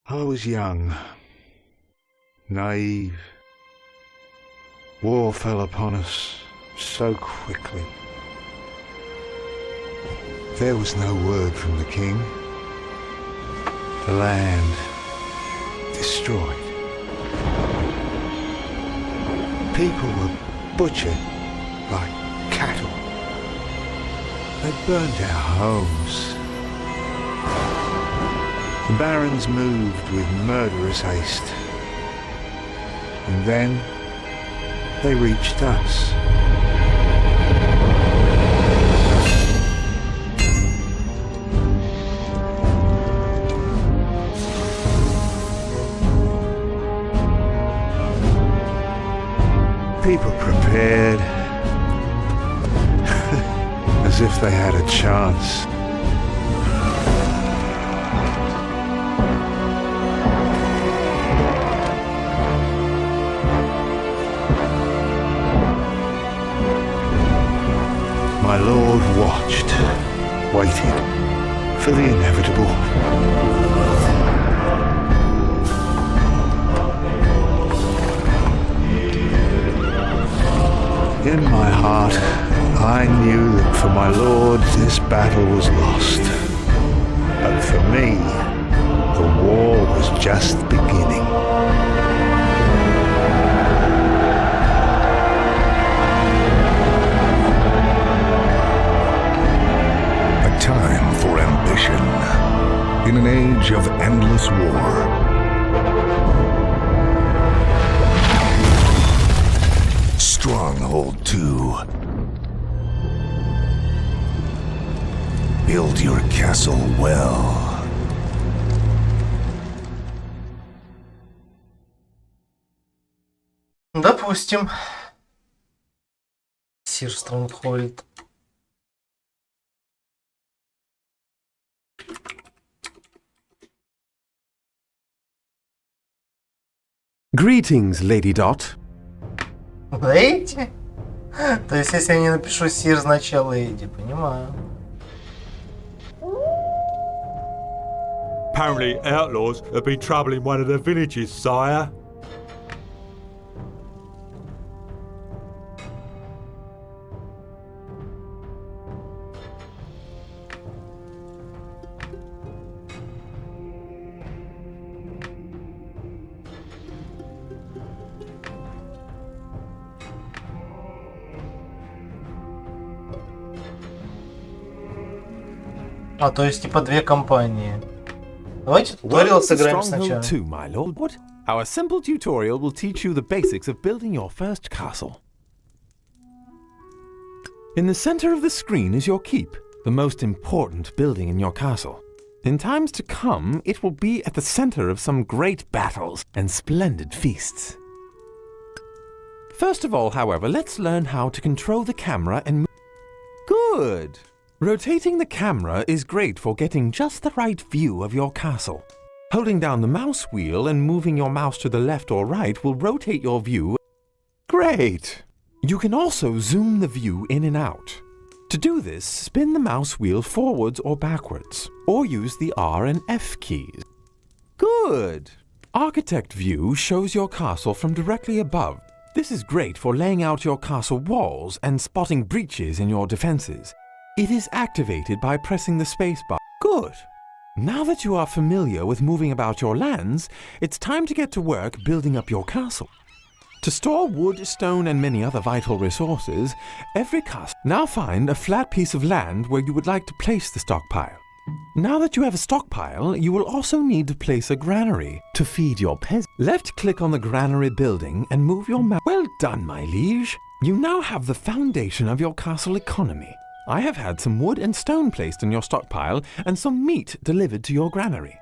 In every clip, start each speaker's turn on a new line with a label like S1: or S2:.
S1: I was young, naive. War fell upon us so quickly. There was no word from the king. The land destroyed. People were butchered like cattle. They burnt our homes. The barons moved with murderous haste. And then they reached us. People prepared as if they had a chance. My lord watched, waited for the inevitable. In my heart, I knew that for my lord this battle was lost. But for me, the war was just beginning.
S2: A time for ambition in an age of endless war. Stronghold 2. Build your castle well.
S3: Допустим. Сир Stronghold.
S4: Greetings, Lady Dot.
S3: Леди? То есть, если я не напишу сир, значит леди, понимаю.
S5: Apparently, outlaws have been troubling one of the villages, sire.
S3: А, то есть, типа, две компании. Давайте туториал сыграем сначала.
S4: Stronghold 2, my lord. What? Our simple tutorial will teach you the basics of building your first castle. In the center of the screen is your keep, the most important building in your castle. In times to come, it will be at the center of some great battles and splendid feasts. First of all, however, let's learn how to control the camera and Good! Rotating the camera is great for getting just the right view of your castle. Holding down the mouse wheel and moving your mouse to the left or right will rotate your view. Great! You can also zoom the view in and out. To do this, spin the mouse wheel forwards or backwards, or use the R and F keys. Good! Architect view shows your castle from directly above. This is great for laying out your castle walls and spotting breaches in your defenses. It is activated by pressing the spacebar. Good! Now that you are familiar with moving about your lands, it's time to get to work building up your castle. To store wood, stone, and many other vital resources, every castle. Now find a flat piece of land where you would like to place the stockpile. Now that you have a stockpile, you will also need to place a granary to feed your peasants. Left-click on the granary building and move your mouse. Well done, my liege. You now have the foundation of your castle economy. I have had some wood and stone placed in your stockpile and some meat delivered to your granary.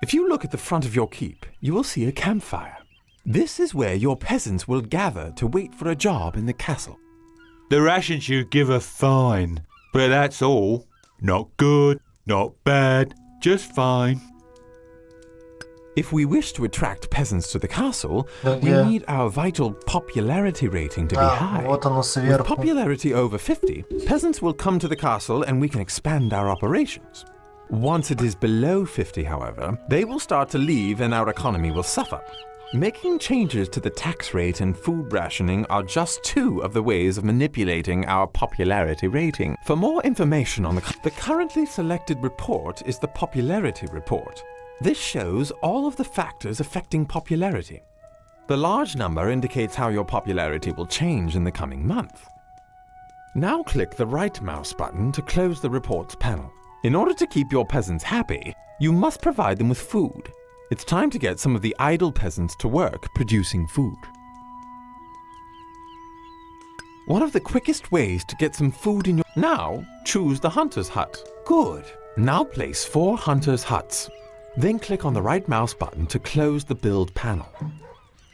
S4: If you look at the front of your keep, you will see a campfire. This is where your peasants will gather to wait for a job in the castle.
S5: The rations you give are fine, but that's all. Not good, not bad, just fine.
S4: If we wish to attract peasants to the castle, we need our vital popularity rating to be high.
S3: Вот оно
S4: With
S3: сверху.
S4: popularity over 50, peasants will come to the castle and we can expand our operations. Once it is below 50, however, they will start to leave and our economy will suffer. Making changes to the tax rate and food rationing are just two of the ways of manipulating our popularity rating. For more information on the currently selected report is the popularity report. This shows all of the factors affecting popularity. The large number indicates how your popularity will change in the coming month. Now click the right mouse button to close the reports panel. In order to keep your peasants happy, you must provide them with food. It's time to get some of the idle peasants to work producing food. One of the quickest ways to get some food in your... Now, choose the hunter's hut. Good. Now place 4 hunter's huts. Then click on the right mouse button to close the build panel.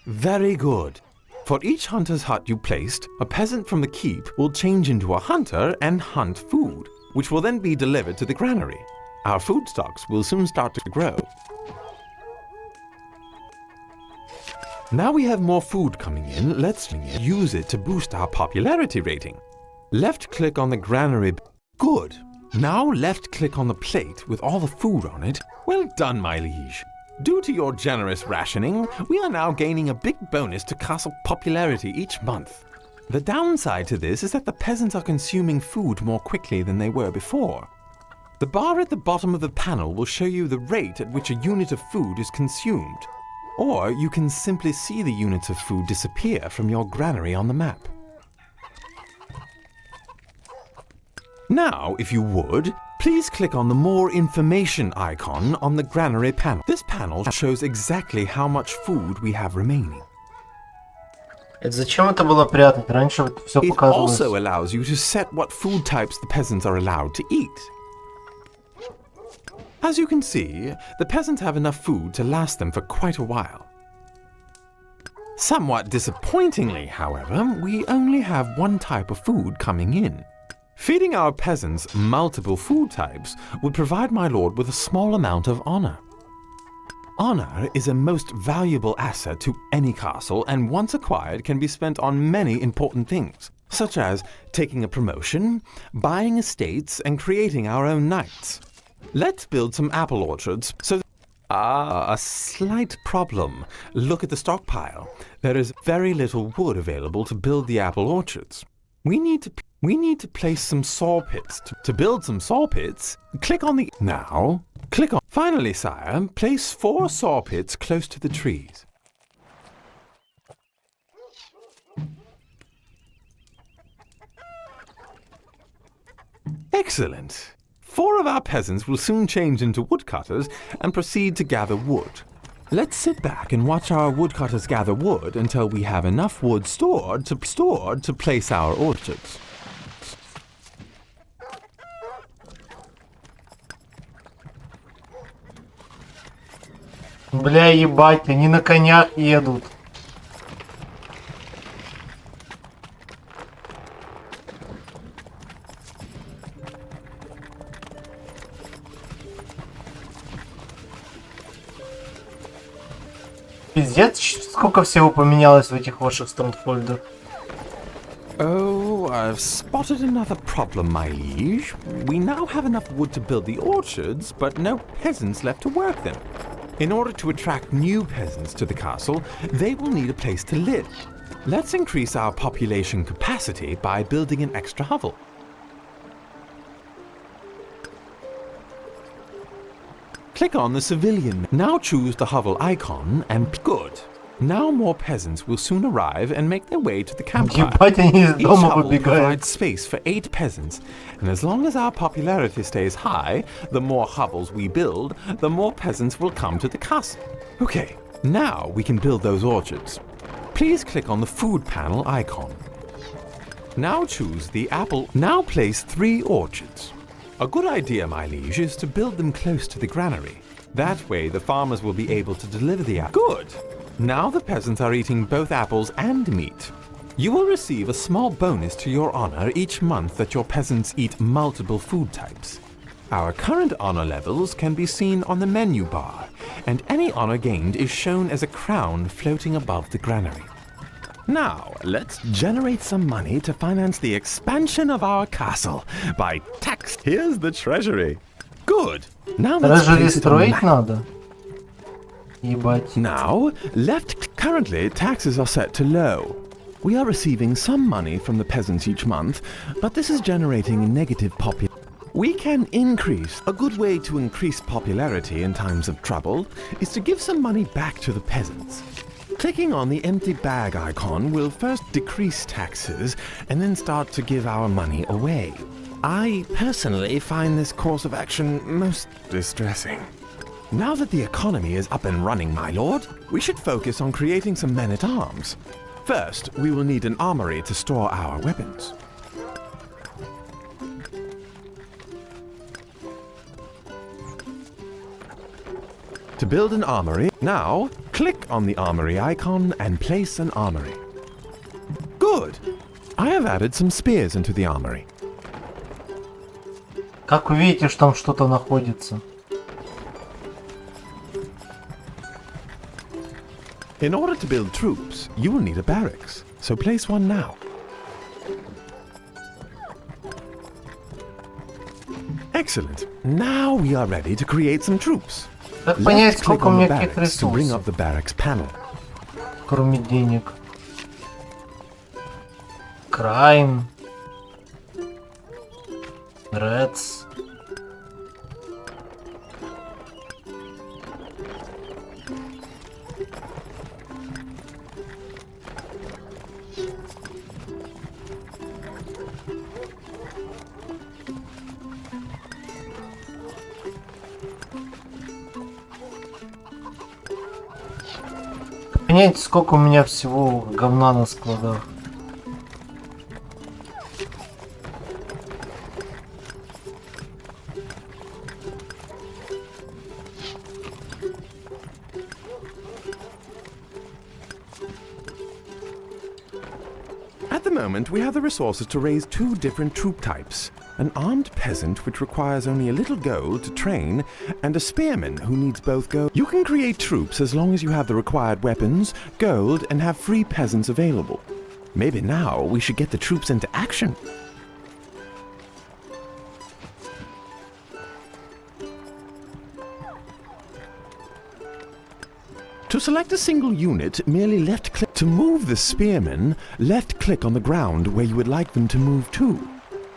S4: Very good. For each hunter's hut you placed, a peasant from the keep will change into a hunter and hunt food, which will then be delivered to the granary. Our food stocks will soon start to grow. Now we have more food coming in, let's use it to boost our popularity rating. Left click on the granary. Good. Now left click on the plate with all the food on it. Well done, my liege. Due to your generous rationing, we are now gaining a big bonus to castle popularity each month. The downside to this is that the peasants are consuming food more quickly than they were before. The bar at the bottom of the panel will show you the rate at which a unit of food is consumed. Or you can simply see the units of food disappear from your granary on the map. Now, if you would, please click on the More Information icon on the granary panel. This panel shows exactly how much food we have remaining.
S3: Зачем это было прятать? Раньше вот все
S4: It
S3: показывалось.
S4: also allows you to set what food types the peasants are allowed to eat. As you can see, the peasants have enough food to last them for quite a while. Somewhat disappointingly, however, we only have one type of food coming in. Feeding our peasants multiple food types would provide my lord with a small amount of honor. Honor is a most valuable asset to any castle and once acquired can be spent on many important things, such as taking a promotion, buying estates, and creating our own knights. Let's build some apple orchards so... a slight problem. Look at the stockpile. There is very little wood available to build the apple orchards. We need to place some saw pits. To build some saw pits, click on the... Now, click on... Finally, sire, place 4 saw pits close to the trees. Excellent. 4 of our peasants will soon change into woodcutters and proceed to gather wood. Let's sit back and watch our woodcutters gather wood until we have enough wood stored to place our orchards.
S3: Бля, ебать, они на конях едут. Пиздец, сколько всего поменялось в этих ваших Stronghold'ах.
S4: Oh, I've spotted another problem, my liege. We now have enough wood to build the orchards, but no peasants left to work them. In order to attract new peasants to the castle, they will need a place to live. Let's increase our population capacity by building an extra hovel. Click on the civilian. Now choose the hovel icon and good. Now more peasants will soon arrive and make their way to the campfire.
S3: Ебать, они из
S4: Each
S3: дома
S4: hovel
S3: выбегают.
S4: provides space for 8 peasants, and as long as our popularity stays high, the more hovels we build, the more peasants will come to the castle. Okay, now we can build those orchards. Please click on the food panel icon. Now choose the apple. Now place 3 orchards. A good idea, my liege, is to build them close to the granary. That way the farmers will be able to deliver the apple. Good! Now the peasants are eating both apples and meat. You will receive a small bonus to your honor each month that your peasants eat multiple food types. Our current honor levels can be seen on the menu bar, and any honor gained is shown as a crown floating above the granary. Now, let's generate some money to finance the expansion of our castle by tax. Here's the treasury. Good. Now let's
S3: Treasury
S4: place it on the
S3: строить
S4: map.
S3: надо. Ебать.
S4: Now, currently taxes are set to low. We are receiving some money from the peasants each month, but this is generating a negative popularity. We can increase. A good way to increase popularity in times of trouble is to give some money back to the peasants. Clicking on the empty bag icon will first decrease taxes and then start to give our money away. I personally find this course of action most distressing. Now that the economy is up and running, my lord, we should focus on creating some men-at-arms. First, we will need an armory to store our weapons. To build an armory, now click on the armory icon and place an armory. Good! I have added some spears into the armory.
S3: Как вы видите, что там что-то находится?
S4: In order to build troops, you will need a barracks, so place one now. Excellent. Now we are ready to create some troops.
S3: Как понять,
S4: Left click
S3: сколько у
S4: on the
S3: меня каких
S4: barracks to bring
S3: ресурсов,
S4: up the barracks panel.
S3: кроме денег? Crime. Reds. Понять, сколько у меня всего говна на складах.
S4: At the moment, we have the resources to raise two different troop types. An armed peasant, which requires only a little gold to train, and a spearman who needs both gold. You can create troops as long as you have the required weapons, gold, and have free peasants available. Maybe now we should get the troops into action. To select a single unit, merely left-click. To move the spearmen, left-click on the ground where you would like them to move to.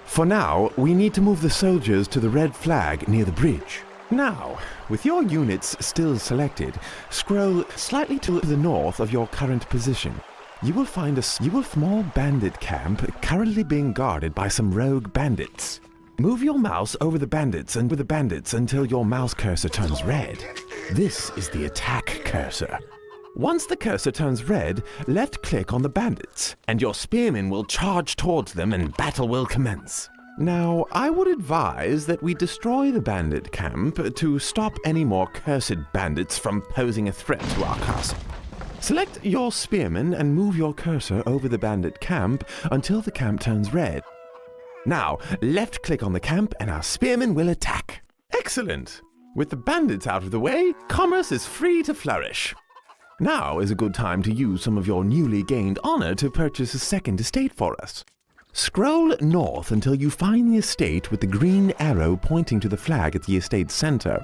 S4: For now, we need to move the soldiers to the red flag near the bridge. Now, with your units still selected, scroll slightly to the north of your current position. You will find a small bandit camp currently being guarded by some rogue bandits. Move your mouse over the bandits and with the bandits until your mouse cursor turns red. This is the attack cursor. Once the cursor turns red, left-click on the bandits, and your spearmen will charge towards them and battle will commence. Now, I would advise that we destroy the bandit camp to stop any more cursed bandits from posing a threat to our castle. Select your spearmen and move your cursor over the bandit camp until the camp turns red. Now, left-click on the camp and our spearmen will attack. Excellent! With the bandits out of the way, commerce is free to flourish. Now is a good time to use some of your newly gained honor to purchase a second estate for us. Scroll north until you find the estate with the green arrow pointing to the flag at the estate center.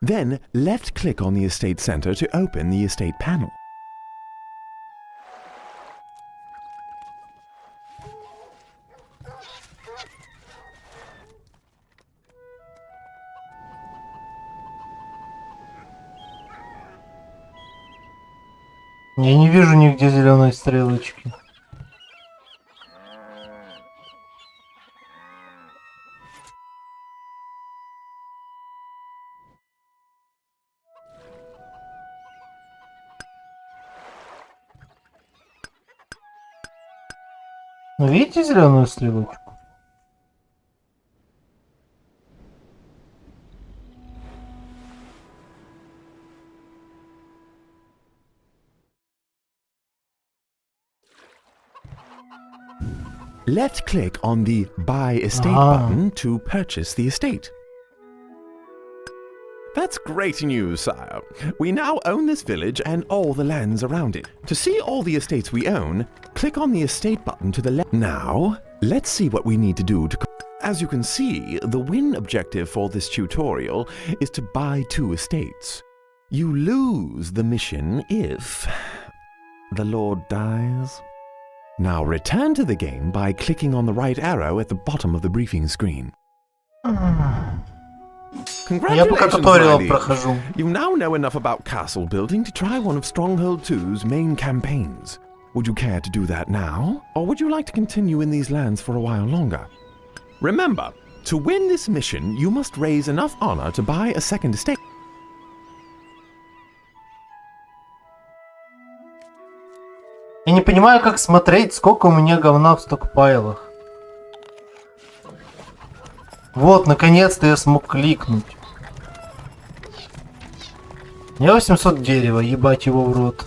S4: Then left-click on the estate center to open the estate panel.
S3: Я не вижу нигде зеленой стрелочки. Ну, видите зеленую стрелочку?
S4: Left-click on the Buy Estate button to purchase the estate. That's great news, sire. We now own this village and all the lands around it. To see all the estates we own, click on the estate button to the left. Now, let's see what we need to do to... As you can see, the win objective for this tutorial is to buy 2 estates. You lose the mission if the Lord dies. Now return to the game by clicking on the right arrow at the bottom of the briefing screen.
S3: Я пока туториал
S4: Congratulations,
S3: прохожу.
S4: You now know enough about castle building to try one of Stronghold 2's main campaigns. Would you care to do that now? Or would you like to continue in these lands for a while longer? Remember, to win this mission, you must raise enough honor to buy a second estate.
S3: Я не понимаю, как смотреть, сколько у меня говна в стокпайлах. Вот, наконец-то я смог кликнуть. У меня 800 дерева, ебать его в рот.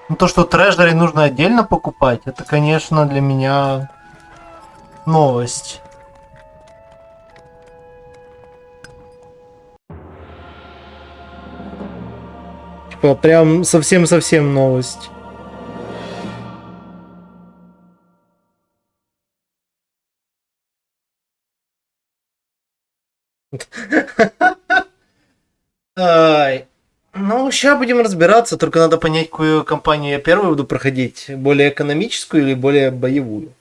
S3: Ну то, что трежери нужно отдельно покупать, это, конечно, для меня новость. Типа, прям совсем-совсем новость. Ай. Ну, сейчас будем разбираться, только надо понять, какую компанию я первую буду проходить. Более экономическую или более боевую.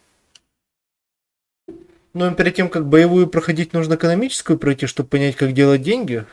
S3: Ну, перед тем, как боевую проходить, нужно экономическую пройти, чтобы понять, как делать деньги.